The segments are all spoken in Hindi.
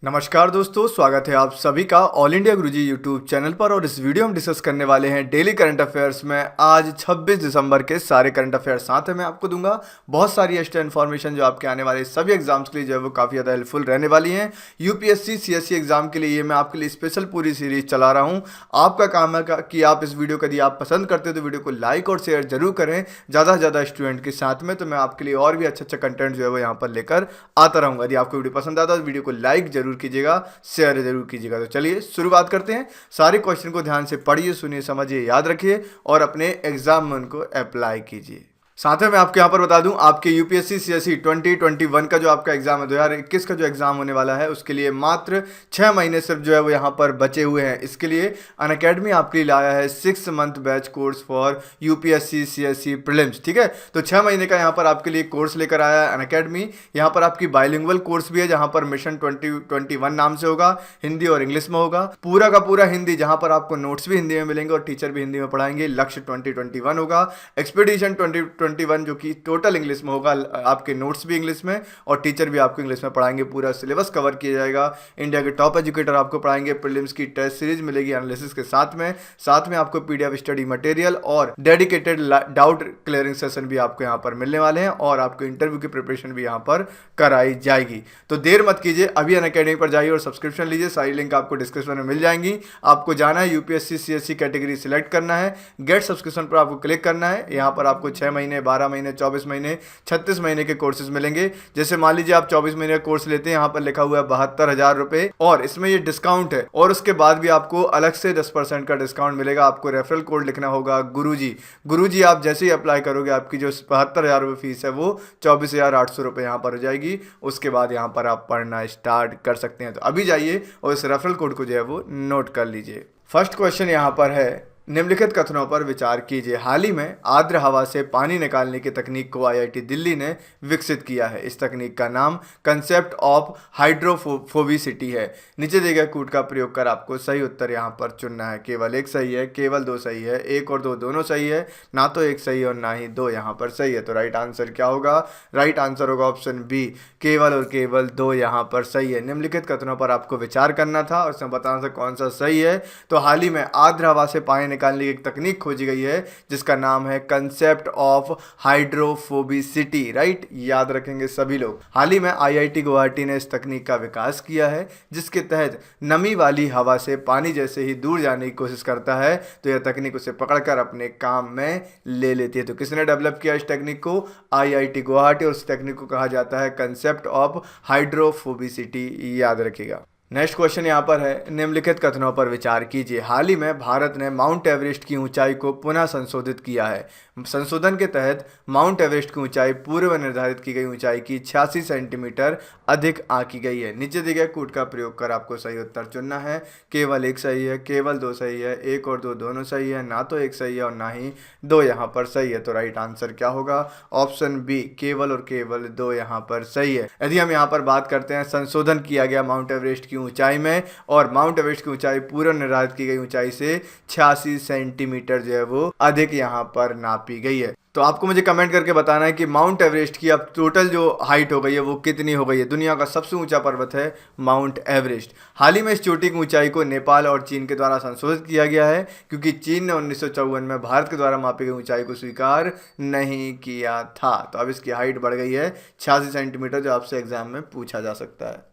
नमस्कार दोस्तों, स्वागत है आप सभी का ऑल इंडिया गुरुजी यूट्यूब चैनल पर। और इस वीडियो में डिस्कस करने वाले हैं डेली करंट अफेयर्स में आज 26 दिसंबर के सारे करंट अफेयर्स साथ में मैं आपको दूंगा। बहुत सारी एक्स्ट्रा इन्फॉर्मेशन जो आपके आने वाले सभी एग्जाम्स के लिए जो है वो काफ़ी ज़्यादा हेल्पफुल रहने वाली हैं। यूपीएससी सीएससी एग्जाम के लिए ये मैं आपके लिए स्पेशल पूरी सीरीज चला रहा हूँ। आपका काम है कि आप इस वीडियो को यदि आप पसंद करते हो तो वीडियो को लाइक और शेयर जरूर करें ज़्यादा से ज़्यादा स्टूडेंट के साथ में। तो मैं आपके लिए और भी अच्छा कंटेंट जो है वो यहाँ पर लेकर आता रहूँगा। यदि आपको वीडियो पसंद आता है तो वीडियो को लाइक जरूर कीजिएगा, शेयर जरूर कीजिएगा। तो चलिए शुरुआत करते हैं। सारे क्वेश्चन को ध्यान से पढ़िए, सुनिए, समझिए, याद रखिए और अपने एग्जाम में उनको अप्लाई कीजिए। साथ में मैं आपको यहाँ पर बता दूं, आपके यूपीएससी सीएससी 2021 का जो आपका एग्जाम है, 2021 का जो एग्जाम होने वाला है, उसके लिए मात्र 6 महीने सिर्फ जो है वो यहाँ पर बचे हुए हैं। इसके लिए अनअकैडमी आपके लिए लाया है 6 month batch course for UPSC CSC prelims. ठीक है, तो 6 महीने का यहाँ पर आपके लिए कोर्स लेकर आया है अनअकैडमी। यहाँ पर आपकी बाइलिंगुअल कोर्स भी है, जहाँ पर मिशन 2021 नाम से होगा, हिंदी और इंग्लिश में होगा। पूरा का पूरा हिंदी, जहाँ पर आपको नोट्स भी हिंदी में मिलेंगे और टीचर भी हिंदी में पढ़ाएंगे। लक्ष्य 2021 होगा। एक्सपीडिशन 2021 जो कि टोटल इंग्लिश में होगा, आपके नोट्स भी इंग्लिश में और टीचर भी आपको इंग्लिश में पढ़ाएंगे। पूरा सिलेबस कवर किया जाएगा। इंडिया के टॉप एजुकेटर आपको पढ़ाएंगे। प्रीलिम्स की टेस्ट सीरीज मिलेगी एनालिसिस के साथ में आपको पीडीएफ स्टडी मटेरियल और डेडिकेटेड डाउट क्लियरिंग सेशन भी आपको यहाँ पर मिलने वाले हैं और आपको इंटरव्यू की प्रिपरेशन भी यहाँ पर कराई जाएगी। तो देर मत कीजिए, अभी अनअकैडमी पर जाइए और सब्सक्रिप्शन लीजिए। सारी लिंक आपको डिस्क्रिप्शन में मिल जाएंगी। आपको जाना है, यूपीएससी सीएससी कैटेगरी सिलेक्ट करना है, गेट सब्सक्रिप्शन पर आपको क्लिक करना है। यहाँ पर आपको 6 महीने, 12 महीने, 24 महीने, 36 महीने के कोर्सेज मिलेंगे। जैसे मान लीजिए आप 24 महीने का कोर्स लेते हैं, यहाँ पर लिखा हुआ है 72,000 रुपए और इसमें ये डिस्काउंट है। और उसके बाद भी आपको अलग से 10% का डिस्काउंट मिलेगा। आपको रेफरल कोड लिखना होगा गुरुजी। आप जैसे ही अप्लाई करोगे, आपकी जो 72,000 रुपये फीस है वो 24,800 रुपये यहाँ पर हो जाएगी। उसके बाद यहाँ पर आप पढ़ना स्टार्ट कर सकते हैं। तो अभी जाइए और इस रेफरल कोड को जो है वो नोट कर लीजिए। फर्स्ट क्वेश्चन यहाँ पर है, निम्नलिखित कथनों पर विचार कीजिए। हाल ही में आर्द्र हवा से पानी निकालने की तकनीक को आईआईटी दिल्ली ने विकसित किया है। इस तकनीक का नाम कंसेप्ट ऑफ हाइड्रोफोबिसिटी है। नीचे दिए गए कूट का प्रयोग कर आपको सही उत्तर यहाँ पर चुनना है। केवल एक सही है, केवल दो सही है, एक और दो दोनों सही है, ना तो एक सही और ना ही दो यहाँ पर सही है। तो राइट आंसर क्या होगा? राइट आंसर होगा ऑप्शन बी, केवल और केवल दो यहाँ पर सही है। निम्नलिखित कथनों पर आपको विचार करना था और उसमें बताना था कौन सा सही है। तो हाल ही में आर्द्र हवा से पानी निकालने की एक तकनीक खोजी गई है जिसका नाम है कंसेप्ट ऑफ हाइड्रोफोबिसिटी। राइट, याद रखेंगे सभी लोग। हाल ही में आईआईटी गुवाहाटी ने इस तकनीक का विकास किया है जिसके तहत नमी वाली हवा से पानी जैसे ही दूर जाने की कोशिश करता है तो यह तकनीक उसे पकड़कर अपने काम में ले लेती है। तो किसने डेवलप किया इस टेक्निक को? आईआईटी गुवाहाटी। और उस टेक्निक को कहा जाता है कंसेप्ट ऑफ हाइड्रोफोबिसिटी, याद रखिएगा। नेक्स्ट क्वेश्चन यहाँ पर है, निम्नलिखित कथनों पर विचार कीजिए। हाल ही में भारत ने माउंट एवरेस्ट की ऊंचाई को पुनः संशोधित किया है। संशोधन के तहत माउंट एवरेस्ट की ऊंचाई पूर्व निर्धारित की गई ऊंचाई की 86 सेंटीमीटर अधिक आंकी गई है। नीचे दिए गए कूट का प्रयोग कर आपको सही उत्तर चुनना है। केवल एक सही है, केवल दो सही है, एक और दो दोनों सही है, ना तो एक सही है और ना ही दो यहाँ पर सही है। तो राइट आंसर क्या होगा? ऑप्शन बी, केवल और केवल दो यहाँ पर सही है। यदि हम यहाँ पर बात करते हैं, संशोधन किया गया माउंट एवरेस्ट की ऊंचाई में और माउंट एवरेस्ट की ऊंचाई पूर्व निर्धारित की गई ऊंचाई से 86 सेंटीमीटर जो है वो अधिक यहाँ पर नापी गई है। तो आपको मुझे कमेंट करके बताना है कि माउंट एवरेस्ट की अब टोटल जो हाइट हो गई है वो कितनी हो गई है। दुनिया का सबसे ऊंचा पर्वत है माउंट एवरेस्ट। हाल ही में इस चोटी की ऊंचाई को नेपाल और चीन के द्वारा संशोधित किया गया है क्योंकि चीन ने 1954 में भारत के द्वारा मापी गई ऊंचाई को स्वीकार नहीं किया था। तो अब इसकी हाइट बढ़ गई है 86 सेंटीमीटर, जो आपसे एग्जाम में पूछा जा सकता है।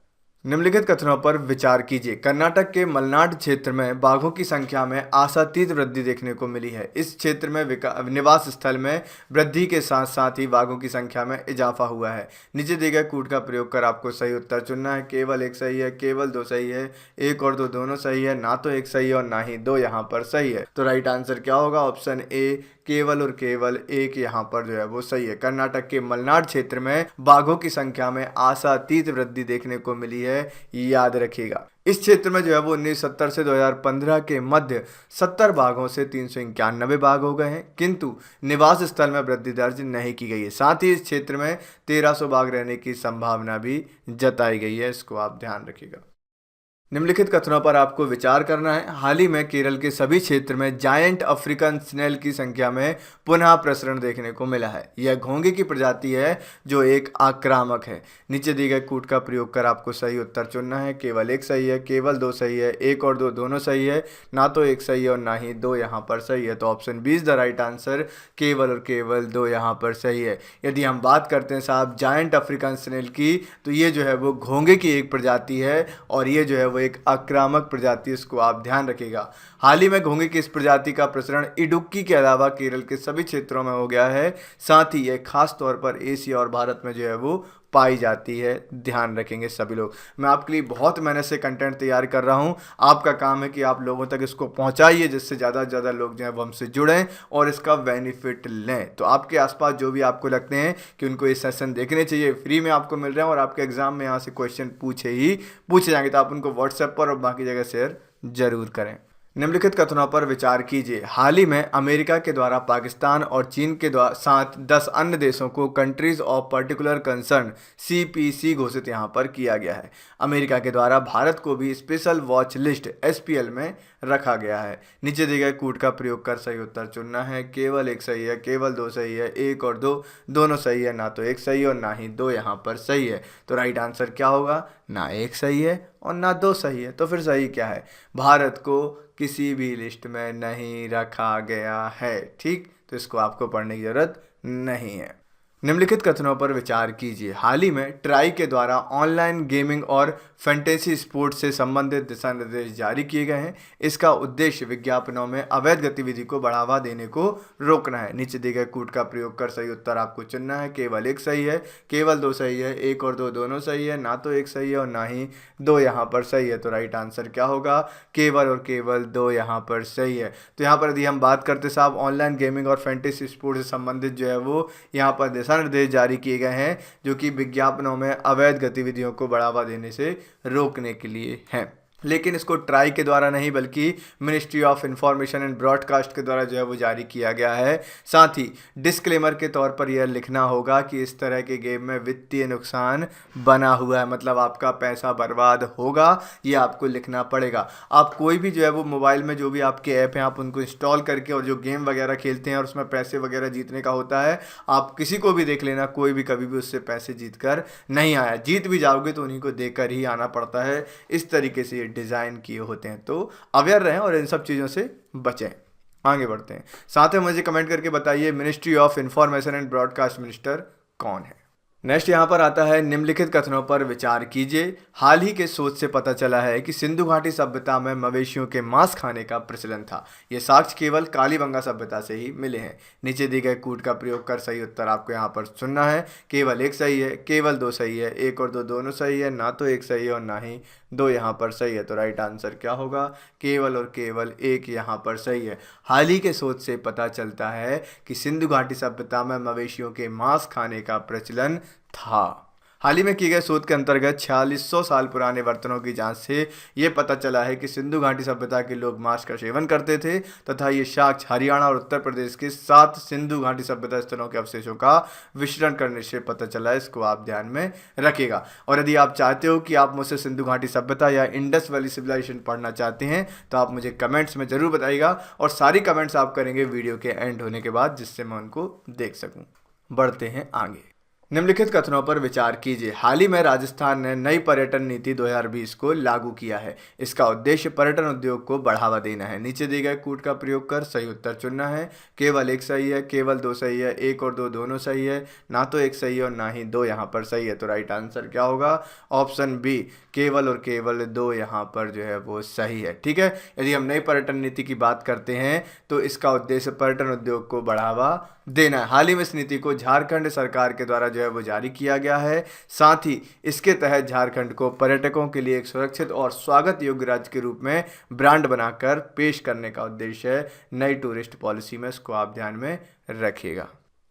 निम्नलिखित कथनों पर विचार कीजिए। कर्नाटक के मलनाड क्षेत्र में बाघों की संख्या में आशातीत वृद्धि देखने को मिली है। इस क्षेत्र में निवास स्थल में वृद्धि के साथ साथ ही बाघों की संख्या में इजाफा हुआ है। नीचे दिए गए कूट का प्रयोग कर आपको सही उत्तर चुनना है। केवल एक सही है, केवल दो सही है, एक और दो दोनों सही है, ना तो एक सही है और ना ही दो यहाँ पर सही है। तो राइट आंसर क्या होगा? ऑप्शन ए, केवल और केवल एक यहाँ पर जो है वो सही है। कर्नाटक के मलनाड क्षेत्र में बाघों की संख्या में आशातीत वृद्धि देखने को मिली है, याद रखिएगा। इस क्षेत्र में जो है वो 1970 से 2015 के मध्य 70 बाघों से 391 बाघ हो गए हैं, किंतु निवास स्थल में वृद्धि दर्ज नहीं की गई है। साथ ही इस क्षेत्र में 1300 बाघ रहने की संभावना भी जताई गई है। इसको आप ध्यान रखिएगा। निम्नलिखित कथनों पर आपको विचार करना है। हाल ही में केरल के सभी क्षेत्र में जायंट अफ्रीकन स्नेल की संख्या में पुनः प्रसरण देखने को मिला है। यह घोंघे की प्रजाति है जो एक आक्रामक है। नीचे दिए गए कूट का प्रयोग कर आपको सही उत्तर चुनना है। केवल एक सही है, केवल दो सही है, एक और दो दोनों सही है, ना तो एक सही है और ना ही दो यहाँ पर सही है। तो option B is the right answer, केवल और केवल दो यहाँ पर सही है। यदि हम बात करते हैं साहब जायंट अफ्रीकन स्नेल की, तो ये जो है वो घोंघे की एक प्रजाति है और ये जो है वो एक आक्रामक प्रजाति, इसको आप ध्यान रखिएगा। हाल ही में घोंघे की इस प्रजाति का प्रसरण इडुक्की के अलावा केरल के सभी क्षेत्रों में हो गया है। साथ ही यह खास तौर पर एशिया और भारत में जो है वो पाई जाती है। ध्यान रखेंगे सभी लोग। मैं आपके लिए बहुत मेहनत से कंटेंट तैयार कर रहा हूं। आपका काम है कि आप लोगों तक इसको पहुंचाइए जिससे ज़्यादा से ज़्यादा लोग जो है वो हमसे जुड़ें और इसका बेनिफिट लें। तो आपके आसपास जो भी आपको लगते हैं कि उनको ये सेशन देखने चाहिए, फ्री में आपको मिल रहे हैं और आपके एग्जाम में यहाँ से क्वेश्चन पूछे जाएंगे, तो आप उनको व्हाट्सएप पर और बाकी जगह शेयर जरूर करें। निम्नलिखित कथनों पर विचार कीजिए। हाल ही में अमेरिका के द्वारा पाकिस्तान और चीन के साथ 10 अन्य देशों को countries of particular concern CPC घोषित यहाँ पर किया गया है। अमेरिका के द्वारा भारत को भी स्पेशल वॉच लिस्ट SPL में रखा गया है। नीचे दिए गए कूट का प्रयोग कर सही उत्तर चुनना है। केवल एक सही है, केवल दो सही है, एक और दो दोनों सही है, ना तो एक सही और ना ही दो यहाँ पर सही है। तो राइट आंसर क्या होगा? ना एक सही है और ना दो सही है। तो फिर सही क्या है? भारत को किसी भी लिस्ट में नहीं रखा गया है। ठीक, तो इसको आपको पढ़ने की जरूरत नहीं है। निम्नलिखित कथनों पर विचार कीजिए। हाल ही में ट्राई के द्वारा ऑनलाइन गेमिंग और फैंटेसी स्पोर्ट्स से संबंधित दिशा निर्देश जारी किए गए हैं। इसका उद्देश्य विज्ञापनों में अवैध गतिविधि को बढ़ावा देने को रोकना है। नीचे दिए गए कूट का प्रयोग कर सही उत्तर आपको चुनना है। केवल एक सही है, केवल दो सही है, एक और दो दोनों सही है, ना तो एक सही है और ना ही दो यहाँ पर सही है। तो राइट आंसर क्या होगा? केवल और केवल दो यहाँ पर सही है। तो यहाँ पर यदि हम बात करते साहब ऑनलाइन गेमिंग और फैंटेसी स्पोर्ट्स से संबंधित जो है वो यहाँ पर दिशा निर्देश जारी किए गए हैं जो कि विज्ञापनों में अवैध गतिविधियों को बढ़ावा देने से रोकने के लिए हैं। लेकिन इसको ट्राई के द्वारा नहीं बल्कि ministry of information and broadcast के द्वारा जो है वो जारी किया गया है। साथ ही डिस्क्लेमर के तौर पर यह लिखना होगा कि इस तरह के गेम में वित्तीय नुकसान बना हुआ है, मतलब आपका पैसा बर्बाद होगा, ये आपको लिखना पड़ेगा। आप कोई भी जो है वो मोबाइल में जो भी आपके ऐप हैं आप उनको इंस्टॉल करके और जो गेम वगैरह खेलते हैं और उसमें पैसे वगैरह जीतने का होता है, आप किसी को भी देख लेना, कोई भी कभी भी उससे पैसे जीत कर नहीं आया। जीत भी जाओगे तो उन्हीं को देकर ही आना पड़ता है। इस तरीके से डिज़ाइन किए होते हैं। तो अवेयर रहें और इन सब चीज़ों से बचें। आगे बढ़ते हैं। साथ में मुझे कमेंट करके बताइए ministry of information and broadcast minister कौन है? नेक्स्ट यहाँ पर आता है निम्नलिखित कथनों पर विचार कीजिए। हाल ही के शोध से पता चला है कि सिंधु घाटी सभ्यता में मवेशियों के मांस खाने का प्रचलन था। ये साक्ष्य केवल कालीबंगा सभ्यता से ही मिले हैं। नीचे दिए गए कूट का प्रयोग कर सही उत्तर आपको यहाँ पर चुनना है। केवल एक सही है, केवल दो सही है, एक और दो दोनों सही है, ना तो एक सही है और ना ही दो यहाँ पर सही है। तो राइट आंसर क्या होगा? केवल और केवल एक यहाँ पर सही है। हाल ही के शोध से पता चलता है कि सिंधु घाटी सभ्यता में मवेशियों के मांस खाने का प्रचलन था। हाल ही में किए गए शोध के अंतर्गत 4600 साल पुराने बर्तनों की जांच से ये पता चला है कि सिंधु घाटी सभ्यता के लोग मांस का सेवन करते थे तथा ये साक्ष्य हरियाणा और उत्तर प्रदेश के 7 सिंधु घाटी सभ्यता स्थलों के अवशेषों का विश्लेषण करने से पता चला है। इसको आप ध्यान में रखिएगा। और यदि आप चाहते हो कि आप मुझसे सिंधु घाटी सभ्यता या इंडस वैली सिविलाइजेशन पढ़ना चाहते हैं तो आप मुझे कमेंट्स में ज़रूर बताइएगा और सारी कमेंट्स आप करेंगे वीडियो के एंड होने के बाद, जिससे मैं उनको देख सकूँ। बढ़ते हैं आगे। निम्नलिखित कथनों पर विचार कीजिए। हाल ही में राजस्थान ने नई पर्यटन नीति 2020 को लागू किया है। इसका उद्देश्य पर्यटन उद्योग को बढ़ावा देना है। नीचे दिए गए कूट का प्रयोग कर सही उत्तर चुनना है। केवल एक सही है, केवल दो सही है, एक और दो दोनों सही है, ना तो एक सही है और ना ही दो यहाँ पर सही है। तो राइट आंसर क्या होगा? ऑप्शन बी, केवल और केवल दो यहाँ पर जो है वो सही है। ठीक है, यदि हम नई पर्यटन नीति की बात करते हैं तो इसका उद्देश्य पर्यटन उद्योग को बढ़ावा देना है। हाल ही में इस नीति को झारखंड सरकार के द्वारा जो है वो जारी किया गया है। साथ ही इसके तहत झारखंड को पर्यटकों के लिए एक सुरक्षित और स्वागत योग्य राज्य के रूप में ब्रांड बनाकर पेश करने का उद्देश्य है नई टूरिस्ट पॉलिसी में। इसको आप ध्यान में रखिएगा।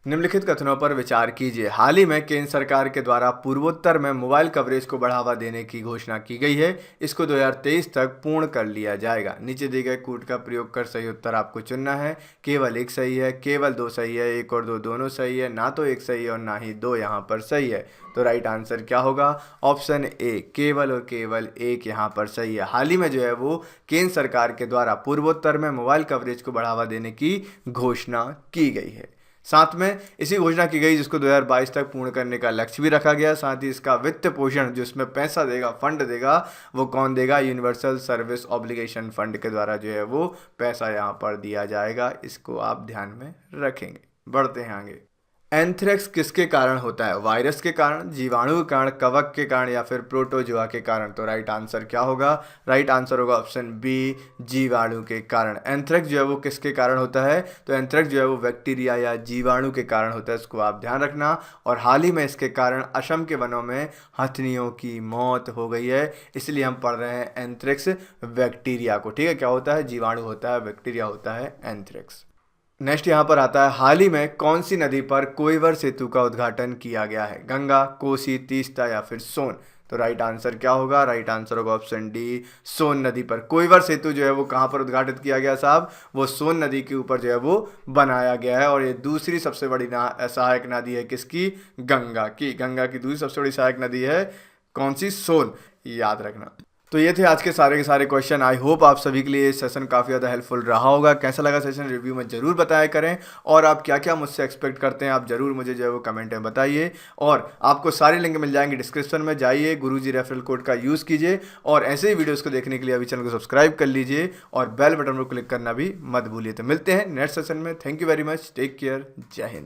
निम्नलिखित कथनों पर विचार कीजिए। हाल ही में केंद्र सरकार के द्वारा पूर्वोत्तर में मोबाइल कवरेज को बढ़ावा देने की घोषणा की गई है। इसको 2023 तक पूर्ण कर लिया जाएगा। नीचे दिए गए कूट का प्रयोग कर सही उत्तर आपको चुनना है। केवल एक सही है, केवल दो सही है, एक और दो दोनों सही है, ना तो एक सही है और ना ही दो यहाँ पर सही है। तो राइट आंसर क्या होगा? ऑप्शन ए, केवल और केवल एक यहाँ पर सही है। हाल ही में जो है वो केंद्र सरकार के द्वारा पूर्वोत्तर में मोबाइल कवरेज को बढ़ावा देने की घोषणा की गई है। साथ में इसी घोषणा की गई जिसको 2022 तक पूर्ण करने का लक्ष्य भी रखा गया। साथ ही इसका वित्त पोषण जो इसमें पैसा देगा, फंड देगा, वो कौन देगा? यूनिवर्सल सर्विस ऑब्लिगेशन फंड के द्वारा जो है वो पैसा यहाँ पर दिया जाएगा। इसको आप ध्यान में रखेंगे। बढ़ते हैं आगे। एंथ्रेक्स किसके कारण होता है? वायरस के कारण, जीवाणु के कारण, कवक के कारण या फिर प्रोटोजोआ के कारण? तो राइट आंसर क्या होगा? राइट आंसर होगा ऑप्शन बी, जीवाणु के कारण। एंथ्रेक्स जो है वो किसके कारण होता है? तो एंथ्रेक्स जो है वो बैक्टीरिया या जीवाणु के कारण होता है। इसको आप ध्यान रखना। और हाल ही में इसके कारण असम के वनों में हथिनियों की मौत हो गई है। इसलिए हम पढ़ रहे हैं एंथ्रेक्स बैक्टीरिया को। ठीक है, क्या होता है? जीवाणु होता है, बैक्टीरिया होता है एंथ्रेक्स। नेक्स्ट यहाँ पर आता है, हाल ही में कौन सी नदी पर कोइवर सेतु का उद्घाटन किया गया है? गंगा, कोसी, तीस्ता या फिर सोन? तो राइट आंसर क्या होगा? राइट आंसर होगा ऑप्शन डी, सोन नदी पर। कोइवर सेतु जो है वो कहाँ पर उद्घाटित किया गया साहब? वो सोन नदी के ऊपर जो है वो बनाया गया है। और ये दूसरी सबसे बड़ी सहायक नदी है किसकी? गंगा की। गंगा की दूसरी सबसे बड़ी सहायक नदी है कौन सी? सोन। याद रखना। तो ये थे आज के सारे क्वेश्चन। आई होप आप सभी के लिए ये सेशन काफ़ी ज़्यादा हेल्पफुल रहा होगा। कैसा लगा सेशन रिव्यू में ज़रूर बताया करें। और आप क्या क्या मुझसे एक्सपेक्ट करते हैं आप ज़रूर मुझे जो है वो कमेंट में बताइए। और आपको सारे लिंक मिल जाएंगे डिस्क्रिप्शन में, जाइए गुरुजी रेफरल कोड का यूज़ कीजिए। और ऐसे ही वीडियोज़ को देखने के लिए अभी चैनल को सब्सक्राइब कर लीजिए और बेल बटन पर क्लिक करना भी मत भूलिए। तो मिलते हैं नेक्स्ट सेशन में। Thank you very much, take care, जय हिंद।